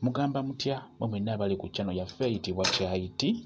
Mugamba mutya mwenna abali ku channel yaffe eyitibwa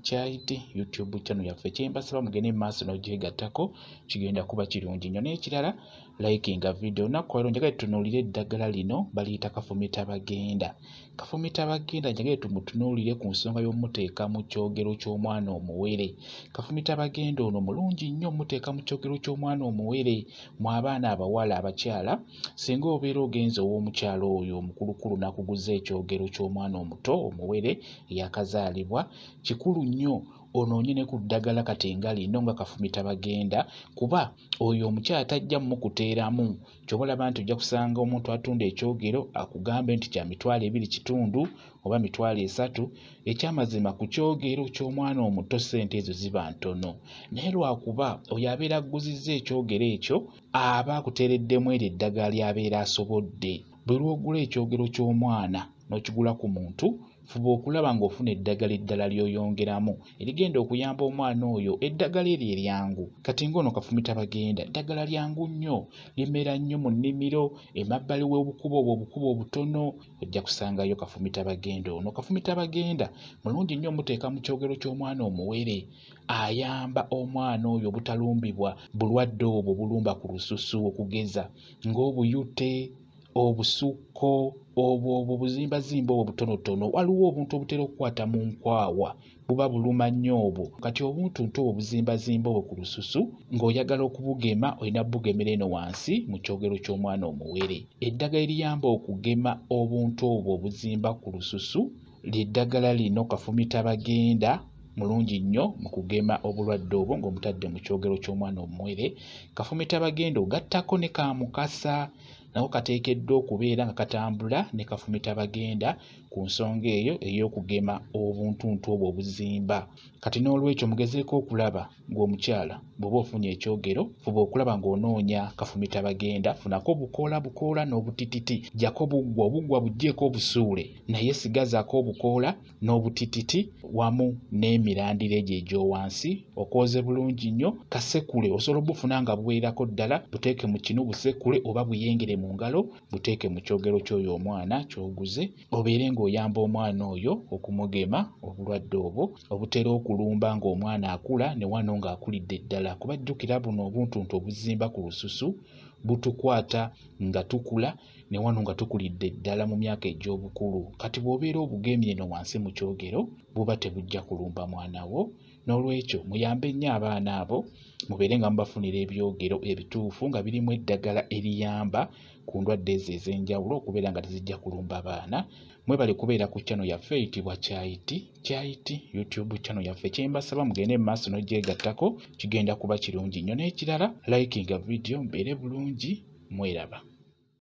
Kyayiti YouTube channel yaffe. Kyembasaba mugende maaso n'ogyegattako kigenda kuba kirungi nnyo. N'ekirala likinga video nakwero njagala tutunuulire eddagala lino baliyita kafumitabagenda. Kafumitabagenda njagala tumutunuulire ku nsonga y'omuteeka mu kyogero ky'omwana omuwere. Kafumitabagenda ono mulungi nnyo muteeka mu kyogero ky'omwana omuwere. Mu abaana abawala abakyala singa obeera ogenze ow'omukyalo oyo omukulukulu n'akuguza ekyogero ky'omwana omuto omuwere yakazaalibwa, kikulu nnyo onoonye ne ku ddagala katenga lino nga kafumitabagenda, kuba oyo omukyala tajja mukuteeramu. Ky'oba olaba nti ojja kusanga omuntu atunda ekyogero akugambe nti kya mitwalo 2.5 oba mitwalo 3. Ekyamazima ku kyogero ky'omwana omuto ssente ezo ziba ntono, naye lwakuba oyo abeera aguzizza ekyogero ekyo aba akuteereddemu eryo eddagala ly'abeera asobodde. Bwe lwogula ekyogero ky'omwana n'okigula ku muntu, fuba okulaba ng'ofuna eddagala eddala ly'oyongeramu erigenda okuyamba omwana oyo. Eddagala eryo eryangu kati ng'ono kafumitabagenda ddagala lyangu nnyo, limera nnyo mu nnimiro, emabbali w'obukubo obwo obukubo obutono ojja kusangayo kafumitabagenda ono. Kafumitabagenda mulungi nnyo muteeka mu kyogero ky'omwana omuwere, ayamba omwana oyo obutalumbibwa bulwadde obwo bulumba ku lususu, okugeza ng'obuyute, obusukko, obwo buzimbazimba obwo butonotono. Waliwo obuntu obutera okukwata mu nkwawa buba buluma nnyo obwo. Kati obuntuntu obwo buzimbazimba obwo ku lususu ng'oyagala okubugema olina bugemera eno wansi mu kyogero ky'omwana omuwere. Eddagala eriyamba okugema obuntu obwo obuzimba ku lususu ly'eddagala lino kafumitabagenda. Mulungi nnyo mu kugema obulwadde obwo ng'omutadde mu kyogero ky'omwana omuwere. Kafumitabagenda ogattako ne kamukasa nako kateekeddwa okubeera nga katambula ne kafumitabagenda ku nsonga eyo ey'okugema obuntuntu obwo obuzimba. Kati n'olwekyo mugezeeko okulaba ng'omukyala bw'oba ofunye ekyogero, fuba okulaba ng'onoonya kafumitabagenda. Funako bukoola n'obutititi, gyako buggwa, obuggwa buggyeko obusuule, naye sigazaako obukoola n'obutititi wamu n'emirandira egyo egy'owansi. Okwoze bulungi nnyo. Kasekule osobola obufuna nga buweerako ddala, buteeke mu kinu busekule oba buyengere mu ngalo, buteeke mu kyogero ky'oyo omwana ky'oguze, obeere ng'oyamba omwana oyo okumugema obulwadde obwo obutera okulumba ng'omwana akula ne wano ng'akulidde ddala. Kuba jjukira buno obuntuntu obuzimba ku lususu butukwata nga tukula ne wano nga tukulidde ddala mu myaka egy'obukulu. Kati bw'obeera obugemye eno wansi mu kyogero buba tebujja kulumba mwana wo. N'olwekyo muyambe nnyo abaana abo, mubeere nga mubafunira ebyogero ebituufu nga birimu eddagala eriyamba ku ndwadde ezo ez'enjawulo okubeera nga tezijja kulumba baana. Mwebale kubeera ku channel yaffe eyitibwa Kyayiti YouTube channel yaffe. Kyembasaba mugende mu maaso n'ogyegattako kigenda kuba kirungi nnyo. N'ekirala likinga video mbeere bulungi, mweraba.